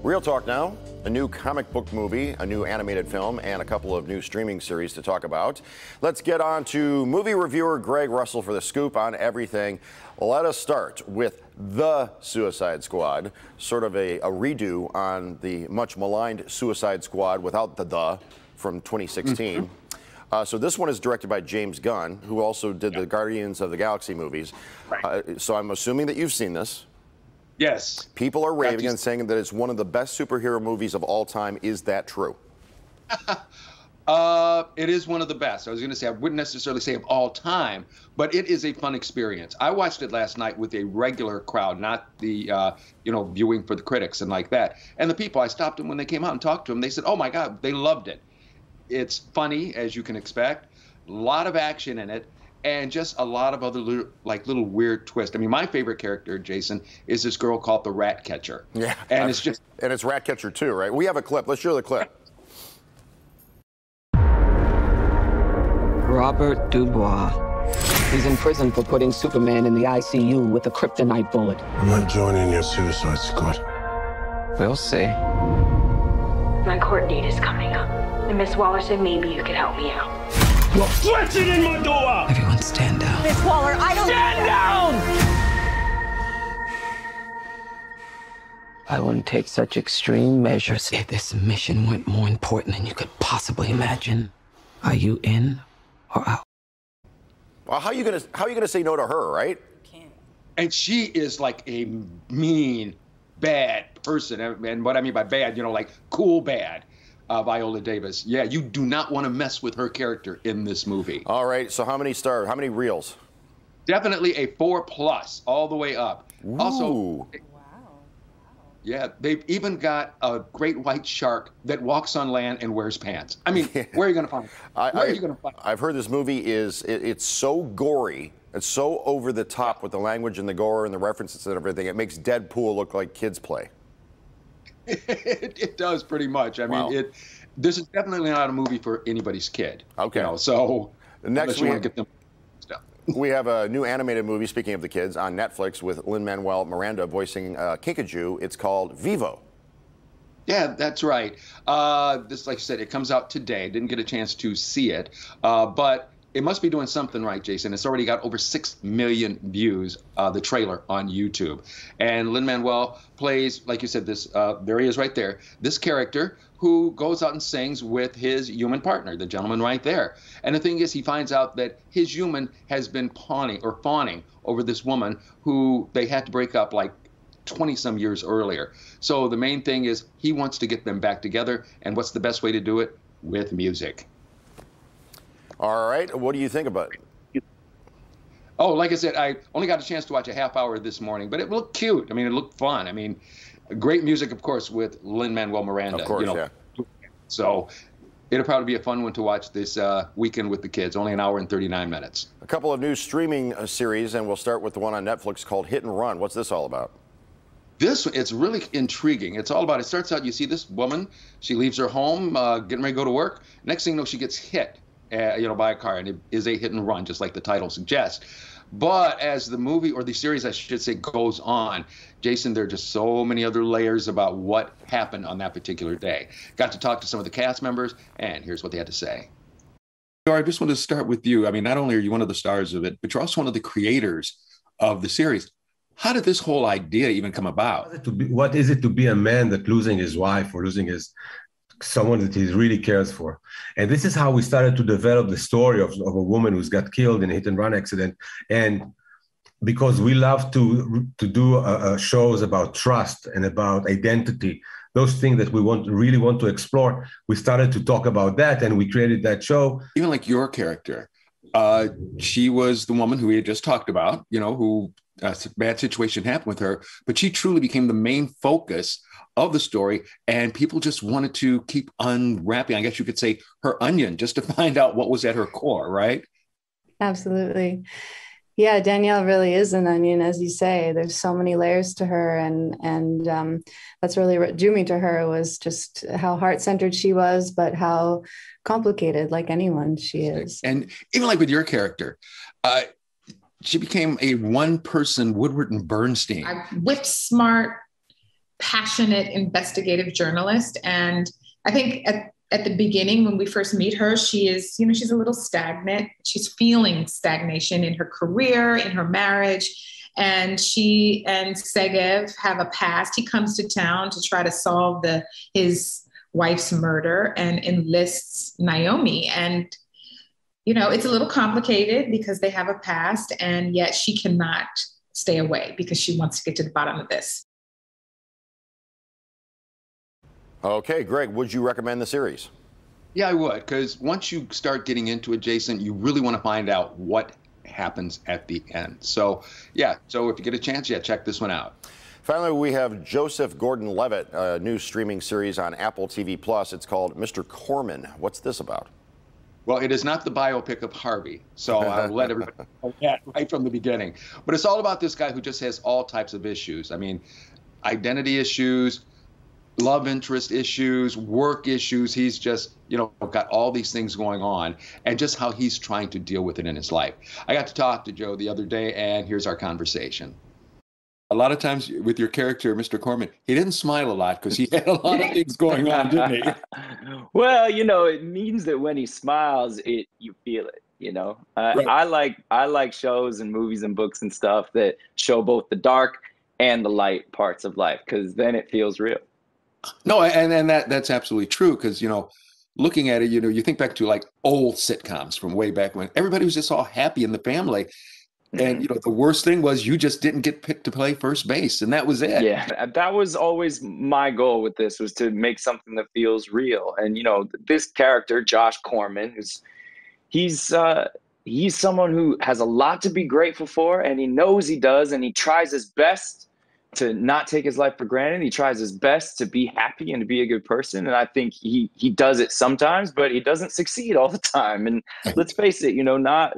Real talk now. A new comic book movie, a new animated film, and a couple of new streaming series to talk about. Let's get on to movie reviewer Greg Russell for the scoop on everything. Let us start with The Suicide Squad, sort of a redo on the much maligned Suicide Squad without the from 2016. So this one is directed by James Gunn, who also did the Guardians of the Galaxy movies. Right. So I'm assuming that you've seen this. Yes. People are raving and saying that it's one of the best superhero movies of all time. Is that true? It is one of the best. I was going to say, I wouldn't necessarily say of all time, but it is a fun experience. I watched it last night with a regular crowd, not the, viewing for the critics and like that. And the people, I stopped them when they came out and talked to them. They said, oh my God, they loved it. It's funny, as you can expect, a lot of action in it, and just a lot of other little weird twists. I mean, my favorite character, Jason, is this girl called the Rat Catcher. Yeah. And it's just... And it's Rat Catcher too, right? We have a clip. Let's show the clip. Robert Dubois. He's in prison for putting Superman in the ICU with a kryptonite bullet. I'm not joining your Suicide Squad. We'll see. My court date is coming up. And Miss Waller said maybe you could help me out. You're flexing in my door! Everyone stand down. Miss Waller, I don't... Stand down! I wouldn't take such extreme measures if this mission went more important than you could possibly imagine. Are you in or out? Well, how are you gonna say no to her, right? Can't. And she is like a mean, bad person. And what I mean by bad, like cool bad. Viola Davis. Yeah, you do not want to mess with her character in this movie. All right, so how many stars? How many reels? Definitely a 4+ all the way up. Ooh. Also, wow. Yeah, they've even got a great white shark that walks on land and wears pants. I mean, where are you going to find it? Where are you going to find it? I've heard this movie it's so gory. It's so over the top with the language and the gore and the references and everything. It makes Deadpool look like kids play. It does pretty much. I mean, this is definitely not a movie for anybody's kid. Okay. So next we want to get them stuff. We have a new animated movie, speaking of the kids, on Netflix with Lin-Manuel Miranda voicing Kinkajou. It's called Vivo. Yeah, that's right. This, like I said, it comes out today. Didn't get a chance to see it, but it must be doing something right, Jason. It's already got over 6 million views, the trailer on YouTube. And Lin-Manuel plays, like you said, this, there he is right there, this character who goes out and sings with his human partner, the gentleman right there. And the thing is, he finds out that his human has been fawning over this woman who they had to break up like 20-some years earlier. So the main thing is he wants to get them back together. And what's the best way to do it? With music. All right. What do you think about it? Oh, like I said, I only got a chance to watch a half hour this morning, but it looked cute. I mean, it looked fun. I mean, great music, of course, with Lin-Manuel Miranda. Of course, yeah. So it'll probably be a fun one to watch this weekend with the kids. Only an hour and 39 minutes. A couple of new streaming series, and we'll start with the one on Netflix called Hit and Run. What's this all about? It's really intriguing. It starts out, you see this woman, she leaves her home, getting ready to go to work. Next thing you know, she gets hit. By a car, and it is a hit and run, just like the title suggests. But as the movie, or the series, I should say, goes on, Jason, there are just so many other layers about what happened on that particular day. Got to talk to some of the cast members, and here's what they had to say. I just wanted to start with you. I mean, not only are you one of the stars of it, but you're also one of the creators of the series. How did this whole idea even come about? What is it to be a man that losing his wife or losing someone that he really cares for? And this is how we started to develop the story of a woman who's got killed in a hit and run accident. And because we love to do shows about trust and about identity, those things that we really want to explore, we started to talk about that, and we created that show. Even like your character, she was the woman who we had just talked about, who a bad situation happened with her, but she truly became the main focus of the story, and people just wanted to keep unwrapping, I guess you could say, her onion, just to find out what was at her core, right? Absolutely. Yeah, Danielle really is an onion, as you say. There's so many layers to her, and that's really what drew me to her, was just how heart-centered she was, but how complicated, like anyone, she is. And even like with your character, she became a one-person Woodward and Bernstein. Whip smart, passionate investigative journalist. And I think at the beginning, when we first meet her, she is, you know, she's a little stagnant. She's feeling stagnation in her career, in her marriage. And she and Segev have a past. He comes to town to try to solve his wife's murder and enlists Naomi. And, you know, it's a little complicated because they have a past, and yet she cannot stay away because she wants to get to the bottom of this. Okay, Greg, would you recommend the series? Yeah, I would, because once you start getting into it, Jason, you really want to find out what happens at the end. So, yeah, so if you get a chance, yeah, check this one out. Finally, we have Joseph Gordon-Levitt, a new streaming series on Apple TV+. It's called Mr. Corman. What's this about? Well, it is not the biopic of Harvey, so I'll let everybody know that right from the beginning. But it's all about this guy who just has all types of issues. I mean, identity issues, love interest issues, work issues. He's just, you know, got all these things going on, and just how he's trying to deal with it in his life. I got to talk to Joe the other day, and here's our conversation. A lot of times with your character, Mr. Corman, he didn't smile a lot because he had a lot of things going on, didn't he? Well, you know, it means that when he smiles, you feel it. You know, right. I like shows and movies and books and stuff that show both the dark and the light parts of life, because then it feels real. No, and that's absolutely true, because, you know, looking at it, you know, you think back to like old sitcoms from way back when everybody was just all happy in the family. And, you know, the worst thing was you just didn't get picked to play first base, and that was it. Yeah, that was always my goal with this, was to make something that feels real. And, you know, this character, Josh Corman, he's someone who has a lot to be grateful for, and he knows he does, and he tries his best to not take his life for granted. He tries his best to be happy and to be a good person. And I think he does it sometimes, but he doesn't succeed all the time. And let's face it, you know, not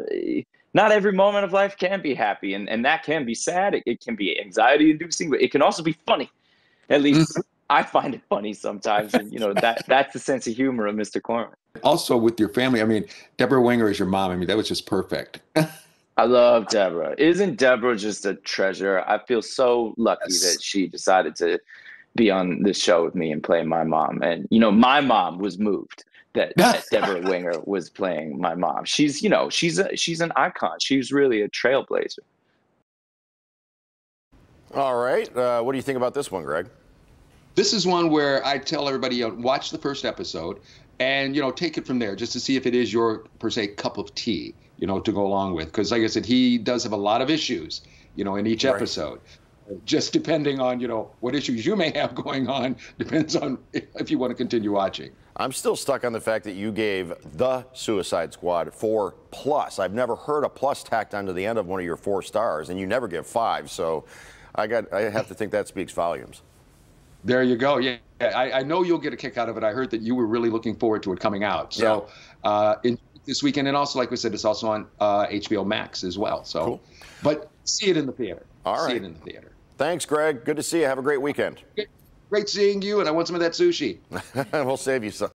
every moment of life can be happy, and that can be sad. It can be anxiety inducing, but it can also be funny. At least I find it funny sometimes. And, you know, that's the sense of humor of Mr. Corman. Also with your family, I mean, Deborah Winger is your mom. I mean, that was just perfect. I love Deborah. Isn't Deborah just a treasure? I feel so lucky that she decided to be on this show with me and play my mom. And, you know, my mom was moved that Deborah Winger was playing my mom. She's, you know, she's an icon. She's really a trailblazer. All right. What do you think about this one, Greg? This is one where I tell everybody, watch the first episode and, you know, take it from there just to see if it is your, per se, cup of tea, you know, to go along with. Because like I said, he does have a lot of issues, you know, in each episode. Just depending on, you know, what issues you may have going on, depends on if you want to continue watching. I'm still stuck on the fact that you gave The Suicide Squad 4+. I've never heard a plus tacked onto the end of one of your 4 stars, and you never give 5. So I have to think that speaks volumes. There you go. Yeah, I know you'll get a kick out of it. I heard that you were really looking forward to it coming out. So in this weekend, and also, like we said, it's also on HBO Max as well. So, cool. But see it in the theater. All right. See it in the theater. Thanks, Greg. Good to see you. Have a great weekend. Great seeing you, and I want some of that sushi. We'll save you some.